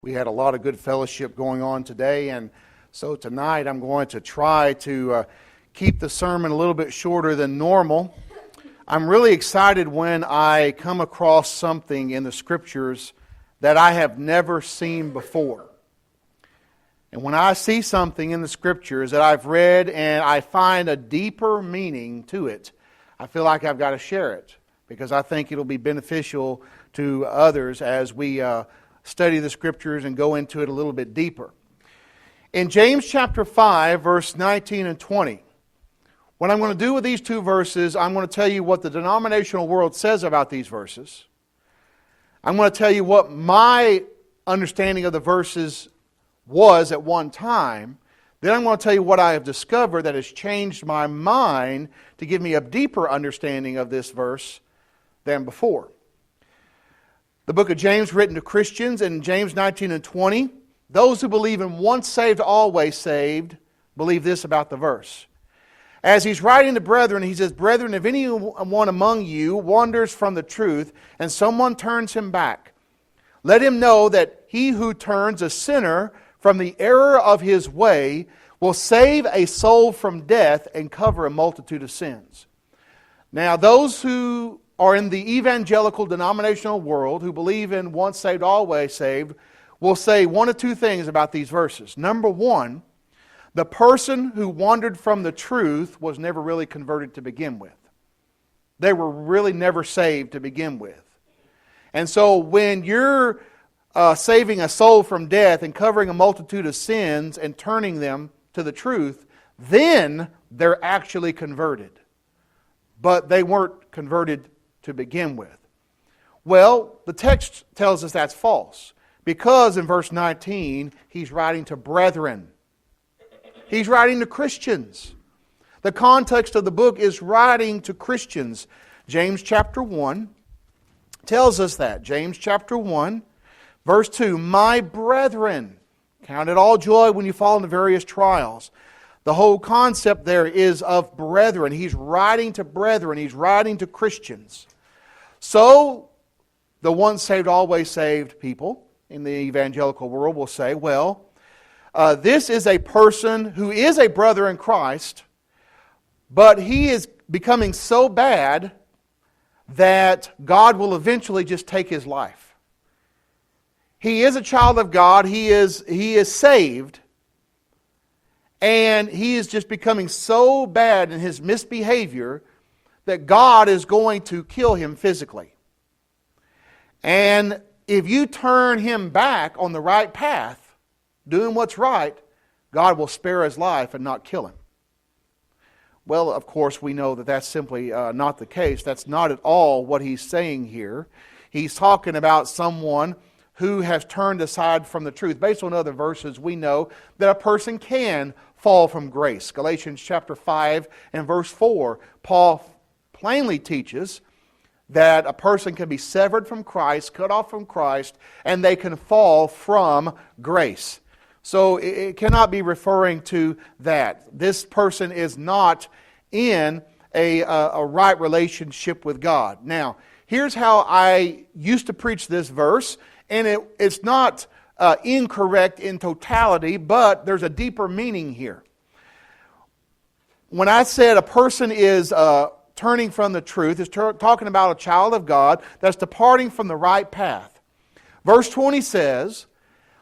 We had a lot of good fellowship going on today, and so tonight I'm going to try to keep the sermon a little bit shorter than normal. I'm really excited when I come across something in the Scriptures that I have never seen before. And when I see something in the Scriptures that I've read and I find a deeper meaning to it, I feel like I've got to share it because I think it'll be beneficial to others as we study the Scriptures and go into it a little bit deeper. In James chapter 5, verse 19 and 20, what I'm going to do with these two verses, I'm going to tell you what the denominational world says about these verses. I'm going to tell you what my understanding of the verses was at one time. Then I'm going to tell you what I have discovered that has changed my mind to give me a deeper understanding of this verse than before. The book of James, written to Christians, in James 19 and 20, those who believe in once saved, always saved, believe this about the verse. As he's writing to brethren, he says, "Brethren, if anyone among you wanders from the truth, and someone turns him back, let him know that he who turns a sinner from the error of his way will save a soul from death and cover a multitude of sins." Now, those who are in the evangelical denominational world, who believe in once saved, always saved, will say one of two things about these verses. Number one, the person who wandered from the truth was never really converted to begin with. They were really never saved to begin with. And so when you're saving a soul from death and covering a multitude of sins and turning them to the truth, then they're actually converted. But they weren't converted to begin with. Well, the text tells us that's false. Because in verse 19, he's writing to brethren. He's writing to Christians. The context of the book is writing to Christians. James chapter 1 tells us that. James chapter 1, verse 2, "My brethren, count it all joy when you fall into various trials." The whole concept there is of brethren. He's writing to brethren. He's writing to Christians. So, the once saved, always saved people in the evangelical world will say, well, this is a person who is a brother in Christ, but he is becoming so bad that God will eventually just take his life. He is a child of God. He is saved. And he is just becoming so bad in his misbehavior that God is going to kill him physically. And if you turn him back on the right path, doing what's right, God will spare his life and not kill him. Well, of course, we know that that's simply not the case. That's not at all what he's saying here. He's talking about someone who has turned aside from the truth. Based on other verses, we know that a person can fall from grace. Galatians chapter 5 and verse 4, Paul plainly teaches that a person can be severed from Christ, cut off from Christ, and they can fall from grace. So it cannot be referring to that. This person is not in a right relationship with God. Now, here's how I used to preach this verse, and it's not incorrect in totality, but there's a deeper meaning here. When I said a person is turning from the truth, is talking about a child of God that's departing from the right path. Verse 20 says,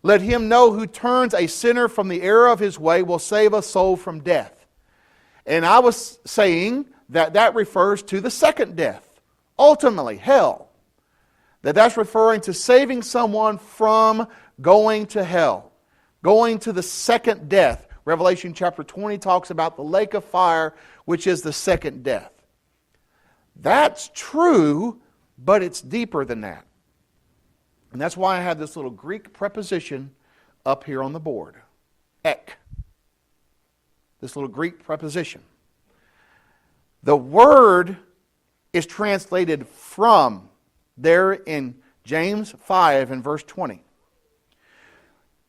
"Let him know who turns a sinner from the error of his way will save a soul from death." And I was saying that refers to the second death, ultimately hell. That's referring to saving someone from going to hell, going to the second death. Revelation chapter 20 talks about the lake of fire, which is the second death. That's true, but it's deeper than that. And that's why I have this little Greek preposition up here on the board. Ek. This little Greek preposition. The word is translated from there in James 5 and verse 20.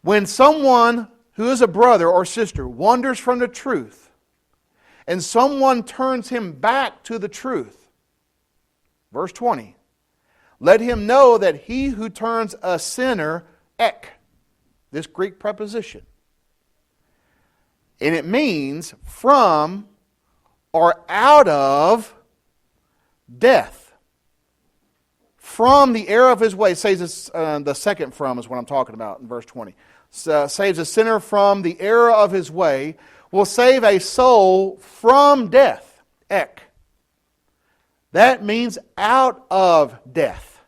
When someone who is a brother or sister wanders from the truth, and someone turns him back to the truth, verse 20, let him know that he who turns a sinner, ek, this Greek preposition. And it means from or out of death. From the error of his way. Saves the second from is what I'm talking about in verse 20. Saves a sinner from the error of his way. Will save a soul from death. Ek. That means out of death.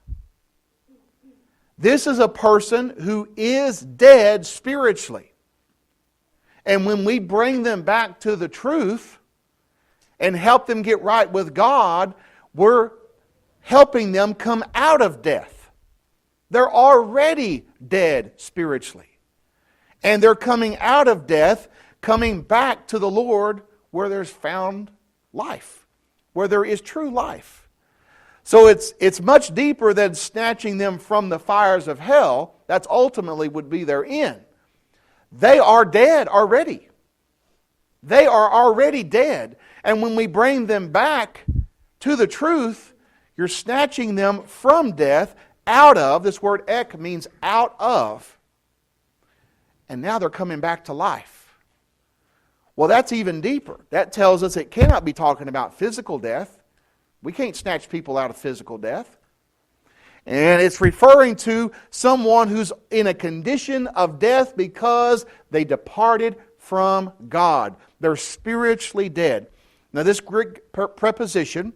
This is a person who is dead spiritually. And when we bring them back to the truth and help them get right with God, we're helping them come out of death. They're already dead spiritually. And they're coming out of death, coming back to the Lord where there's found life, where there is true life. So it's much deeper than snatching them from the fires of hell. That's ultimately would be their end. They are dead already. They are already dead. And when we bring them back to the truth, you're snatching them from death, out of. This word ek means out of. And now they're coming back to life. Well, that's even deeper. That tells us it cannot be talking about physical death. We can't snatch people out of physical death. And it's referring to someone who's in a condition of death because they departed from God. They're spiritually dead. Now, this Greek preposition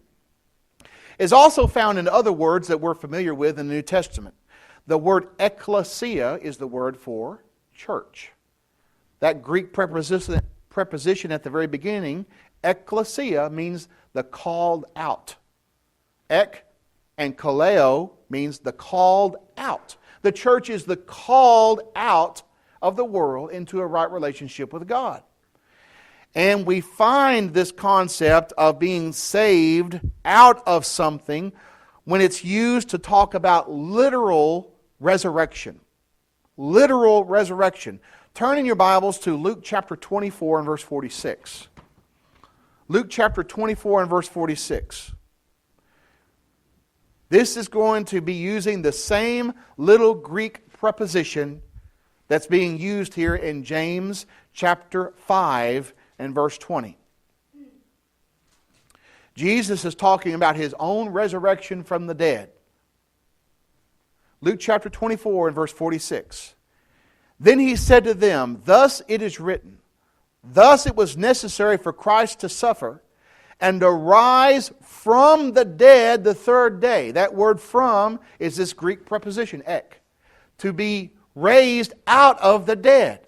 is also found in other words that we're familiar with in the New Testament. The word ecclesia is the word for church. That Greek preposition at the very beginning, ecclesia, means the called out. Ek and kaleo means the called out. The church is the called out of the world into a right relationship with God. And we find this concept of being saved out of something when it's used to talk about literal resurrection. Literal resurrection. Turn in your Bibles to Luke chapter 24 and verse 46. Luke chapter 24 and verse 46. This is going to be using the same little Greek preposition that's being used here in James chapter 5 and verse 20. Jesus is talking about His own resurrection from the dead. Luke chapter 24 and verse 46. Then He said to them, "Thus it is written, thus it was necessary for Christ to suffer and to rise from the dead the third day." That word "from" is this Greek preposition, ek. To be raised out of the dead.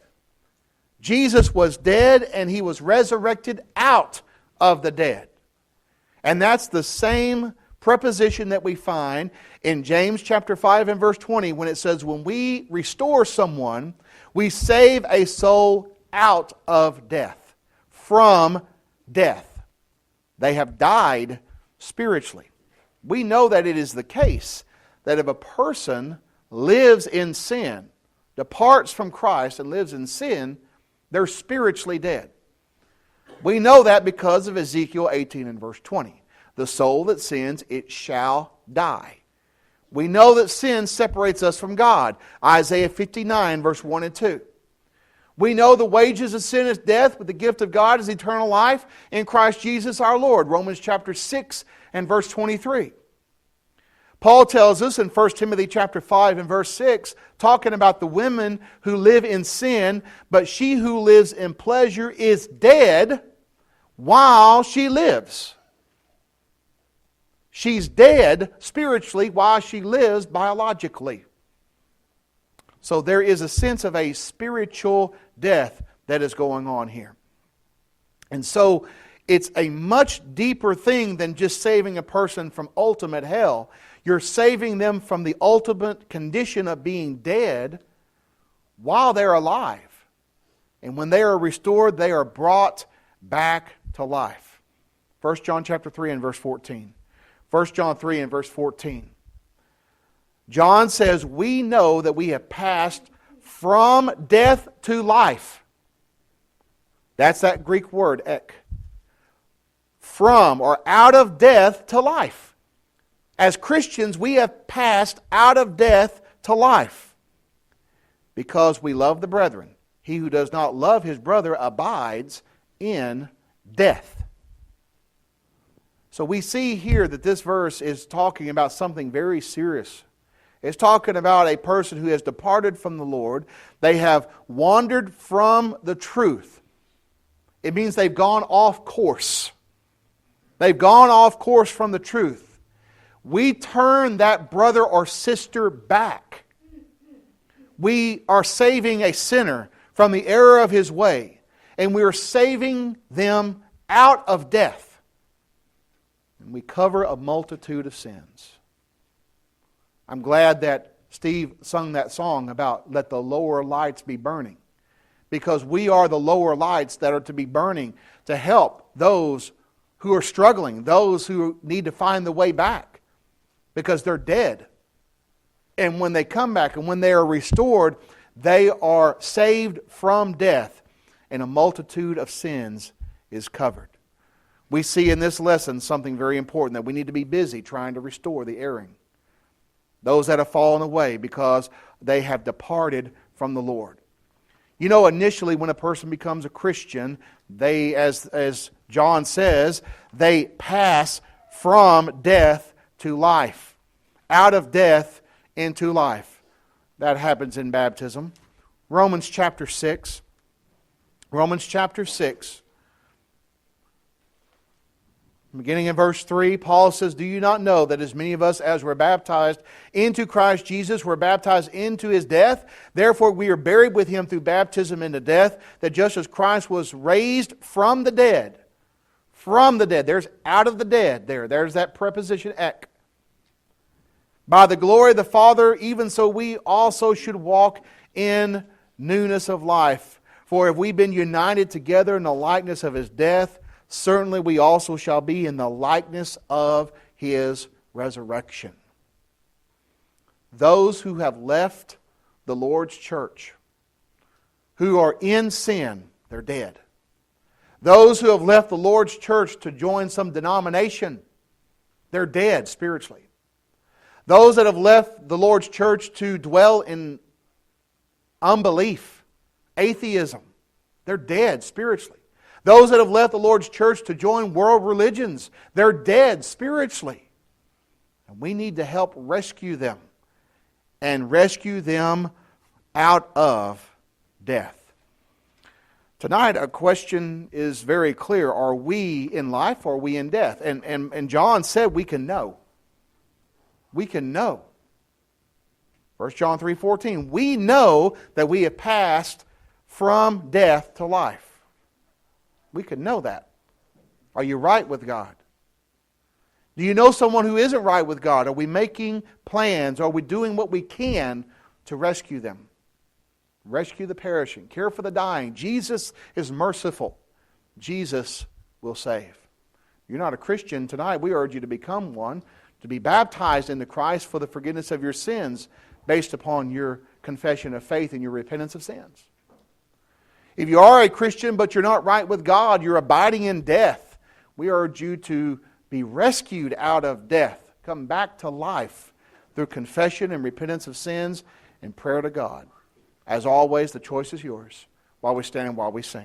Jesus was dead and He was resurrected out of the dead. And that's the same preposition that we find in James chapter 5 and verse 20 when it says, when we restore someone, we save a soul out of death, from death. They have died spiritually. We know that it is the case that if a person lives in sin, departs from Christ and lives in sin, they're spiritually dead. We know that because of Ezekiel 18 and verse 20. The soul that sins, it shall die. We know that sin separates us from God. Isaiah 59 verse 1 and 2. We know the wages of sin is death, but the gift of God is eternal life in Christ Jesus our Lord. Romans chapter 6 and verse 23. Paul tells us in 1 Timothy chapter 5 and verse 6, talking about the women who live in sin, but she who lives in pleasure is dead while she lives. She's dead spiritually while she lives biologically. So there is a sense of a spiritual death that is going on here. And so it's a much deeper thing than just saving a person from ultimate hell. You're saving them from the ultimate condition of being dead while they're alive. And when they are restored, they are brought back to life. 1 John chapter 3 and verse 14. 1 John 3 and verse 14. John says, we know that we have passed from death to life. That's that Greek word, ek. From or out of death to life. As Christians, we have passed out of death to life. because we love the brethren. He who does not love his brother abides in death. So we see here that this verse is talking about something very serious. It's talking about a person who has departed from the Lord. They have wandered from the truth. It means they've gone off course. They've gone off course from the truth. We turn that brother or sister back. We are saving a sinner from the error of his way. And we are saving them out of death. And we cover a multitude of sins. I'm glad that Steve sung that song about let the lower lights be burning. Because we are the lower lights that are to be burning to help those who are struggling, those who need to find the way back. Because they're dead. And when they come back and when they are restored, they are saved from death. And a multitude of sins is covered. We see in this lesson something very important, that we need to be busy trying to restore the erring. Those that have fallen away because they have departed from the Lord. You know, initially when a person becomes a Christian, they, as John says, they pass from death to life. Out of death into life. That happens in baptism. Romans chapter 6. Romans chapter 6. Beginning in verse 3, Paul says, "Do you not know that as many of us as were baptized into Christ Jesus were baptized into His death? Therefore we are buried with Him through baptism into death, that just as Christ was raised from the dead." From the dead. There's out of the dead there. There's that preposition ek. "By the glory of the Father, even so we also should walk in newness of life. For if we've been united together in the likeness of His death, certainly we also shall be in the likeness of His resurrection." Those who have left the Lord's church, who are in sin, they're dead. Those who have left the Lord's church to join some denomination, they're dead spiritually. Those that have left the Lord's church to dwell in unbelief, atheism, they're dead spiritually. Those that have left the Lord's church to join world religions, they're dead spiritually. And we need to help rescue them. And rescue them out of death. Tonight, a question is very clear. Are we in life or are we in death? And John said we can know. We can know. 1 John 3:14. We know that we have passed from death to life. We can know that. Are you right with God? Do you know someone who isn't right with God? Are we making plans? Are we doing what we can to rescue them? Rescue the perishing. Care for the dying. Jesus is merciful. Jesus will save. You're not a Christian tonight. We urge you to become one, to be baptized into Christ for the forgiveness of your sins based upon your confession of faith and your repentance of sins. If you are a Christian but you're not right with God, you're abiding in death, we urge you to be rescued out of death, come back to life through confession and repentance of sins and prayer to God. As always, the choice is yours while we stand and while we sing.